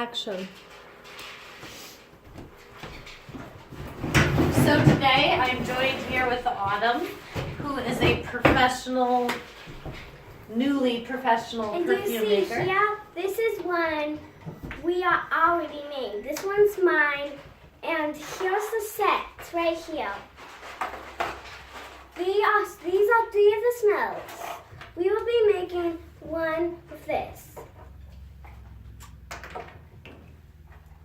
Action. So today I'm joined here with Autumn, who is a professional, newly professional and perfume you see maker. here, this is one we are already made. This one's mine, and here's the set right here. These are three of the smells. We will be making one with this.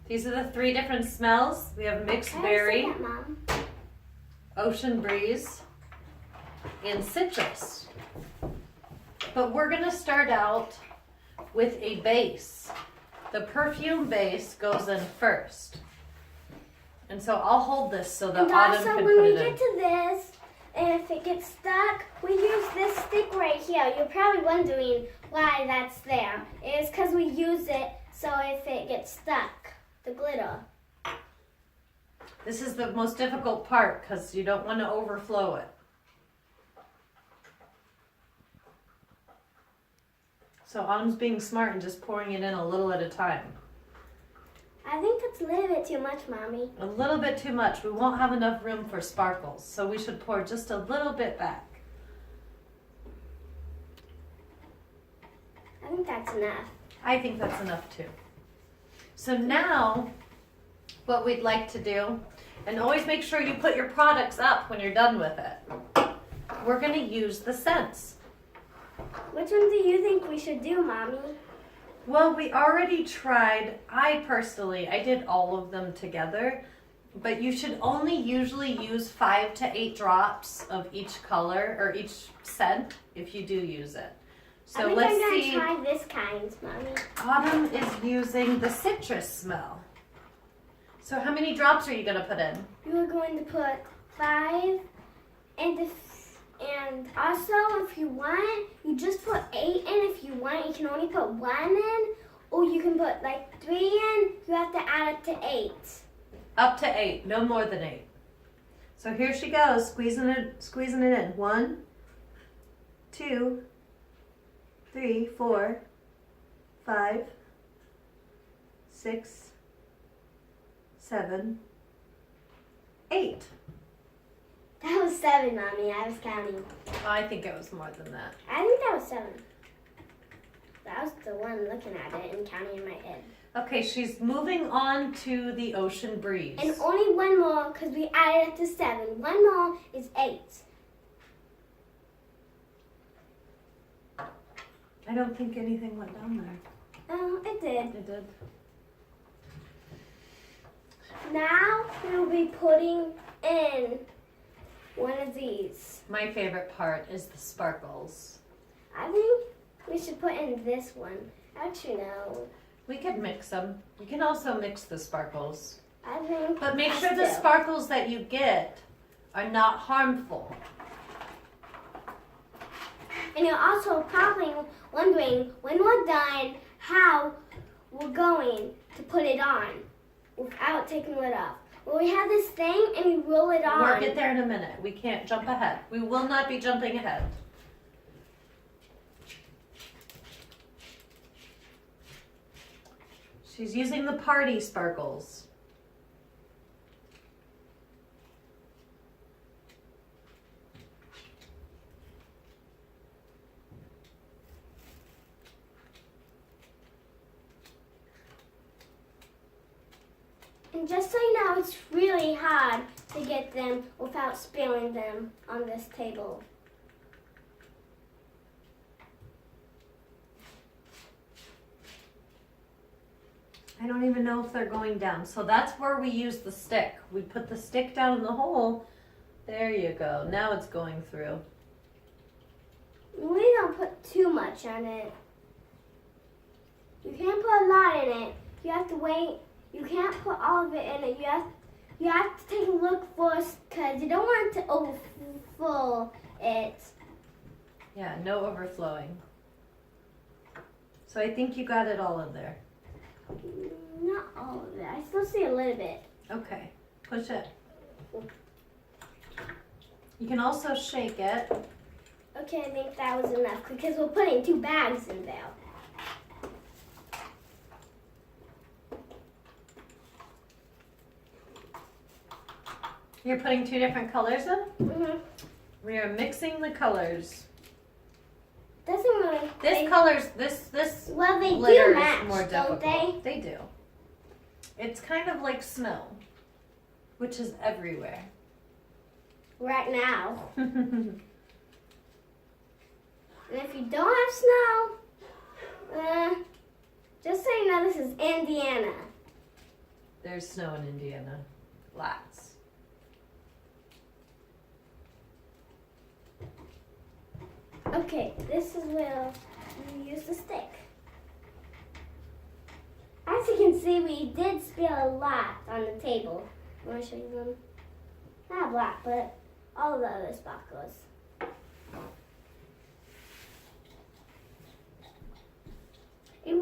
These are the three different smells. We have mixed Can I berry, say that, Mom? ocean breeze, and citrus. But we're gonna start out with a base. The perfume base goes in first. And so I'll hold this so that And Autumn also, can when put we it get in. to this, and if it gets stuck, we use this stick right here. You're probably wondering why that's there. It's because we use it so if it gets stuck, the glitter. This is the most difficult part because you don't want to overflow it. So Autumn's being smart and just pouring it in a little at a time. I think that's a little bit too much, Mommy. A little bit too much. We won't have enough room for sparkles, so we should pour just a little bit back. I think that's enough. I think that's enough too. So now, what we'd like to do, and always make sure you put your products up when you're done with it. We're gonna use the scents. Which one do you think we should do, Mommy? Well, we already tried, I did all of them together, but you should only usually use 5 to 8 drops of each color or each scent if you do use it. So I think let's I'm see. gonna try this kind, Mommy. Autumn is using the citrus smell. So how many drops are you gonna put in? You are going to put 5, and also if you want, you just put 8 in. If you want, you can only put 1 in, or you can put like 3 in. You have to add it to 8. Up to 8, no more than 8. So here she goes, squeezing it in. 1, 2, 3, 4, 5, 6, 7, 8. That was 7, Mommy. I was counting. I think it was more than that. I think that was 7. That was the one looking at it and counting in my head. Okay, she's moving on to the ocean breeze. And only one more because we added it to 7. One more is 8. I don't think anything went down there. Oh, it did. It did. Now we'll be putting in one of these. My favorite part is the sparkles. I think we should put in this one. Actually, no. We could mix them. You can also mix the sparkles. I think. But make sure the sparkles that you get are not harmful. And you're also probably wondering when we're done how we're going to put it on without taking the lid off. Well, we have this thing and we roll it on. We'll get there in a minute. We can't jump ahead. We will not be jumping ahead. She's using the party sparkles. And just so you know, it's really hard to get them without spilling them on this table. I don't even know if they're going down. So that's where we use the stick. We put the stick down in the hole. There you go. Now it's going through. We don't put too much on it. You can't put a lot in it. You have to wait. You can't put all of it in it. You have to take a look first because you don't want it to overfill it. Yeah, no overflowing. So I think you got it all in there. Not all of it. I still see a little bit. Okay, push it. You can also shake it. Okay, I think that was enough because we're putting 2 bags in there. You're putting 2 different colors in? Mhm. We are mixing the colors. Doesn't really. This Well, they glitter do is match, more don't difficult. They do. It's kind of like snow, which is everywhere. Right now. And if you don't have snow, just so you know, this is Indiana. There's snow in Indiana. Lots. Okay, this is where you use the stick. As you can see, we did spill a lot on the table. I want to show you them. Not a lot, but all of the other sparkles. It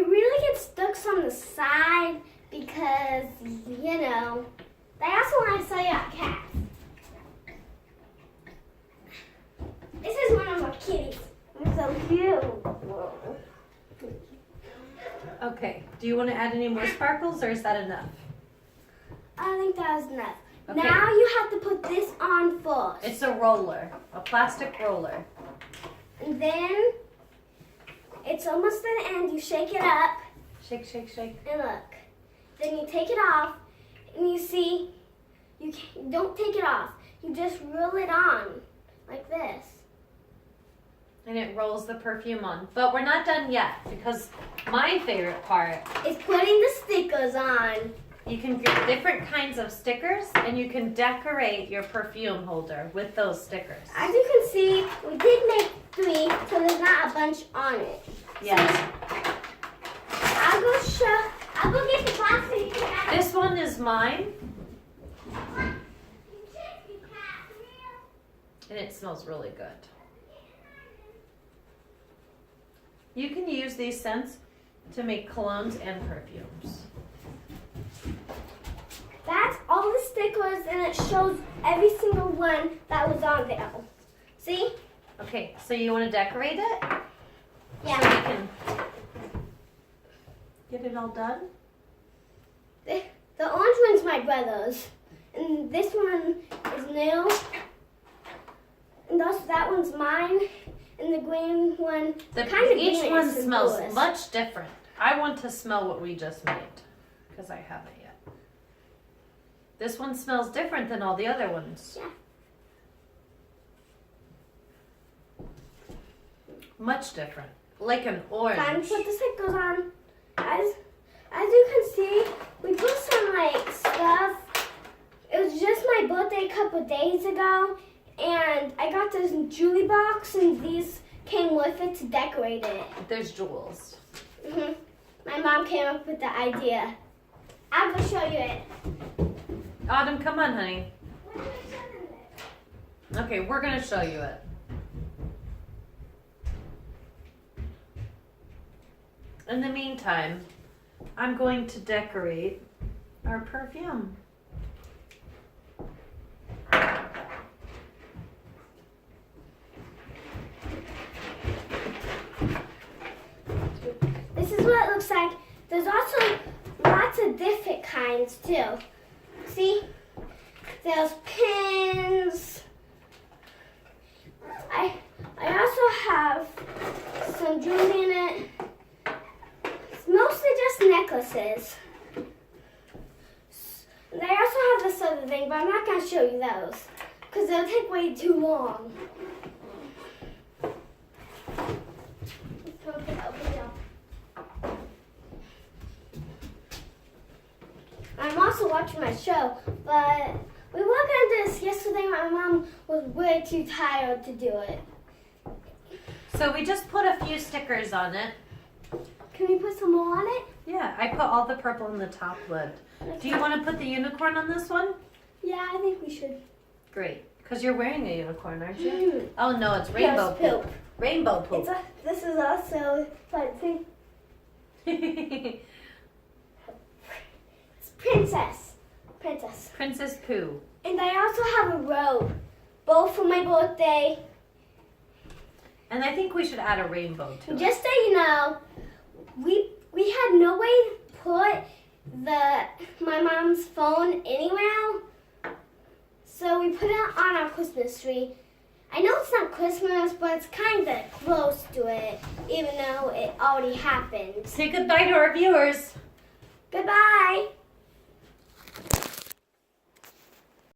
really gets stuck on the side because, you know, they also want to sell you out cats. This is one of our kitties. They're so cute. Okay. Do you want to add any more sparkles, or is that enough? I think that was enough. Okay. Now you have to put this on first. It's a roller, a plastic roller. And then it's almost at the end. You shake it up. Shake, shake, shake. And look. Then you take it off. And you see, you don't take it off. You just roll it on like this. And it rolls the perfume on. But we're not done yet, because my favorite part, It's putting the stickers on. you can get different kinds of stickers, and you can decorate your perfume holder with those stickers. As you can see, we did make 3, so there's not a bunch on it. Yes. I'll go get the box so you can have This one is mine, and it smells really good. You can use these scents to make colognes and perfumes. That's all the stickers, and it shows every single one that was on there. See? Okay, so you want to decorate it? Yeah. So we can get it all done? The orange one's my brother's, and this one is new, and that one's mine, and the green one. Each one smells much different. I want to smell what we just made, because I haven't yet. This one smells different than all the other ones. Yeah. Much different. Like an orange. Time to put the stickers on. As you can see, we put some like stuff. It was just my birthday a couple days ago, and I got this Julie box, and these came with it to decorate it. There's jewels. My mom came up with the idea. I'm gonna show you it. Autumn, come on, honey. Okay, we're gonna show you it. In the meantime, I'm going to decorate our perfume. This is what it looks like. There's also lots of different kinds too. See? There's pins. I also have some jewelry in it. It's mostly just necklaces. And I also have this other thing, but I'm not going to show you those because they'll take way too long. Open it up. I'm also watching my show, but we were going to do this yesterday. My mom was way too tired to do it. So we just put a few stickers on it. Can we put some more on it? Yeah, I put all the purple in the top lid. Do you want to put the unicorn on this one? Yeah, I think we should. Great, because you're wearing a unicorn, aren't you? Oh no, it's rainbow Yes, poop. Rainbow poop. This is also see. It's princess. Princess Pooh. And I also have a robe, both for my birthday. And I think we should add a rainbow to it. Just so you know, we had no way to put my mom's phone anywhere So we put it on our Christmas tree. I know it's not Christmas, but it's kind of close to it, even though it already happened. Say goodbye to our viewers. Goodbye.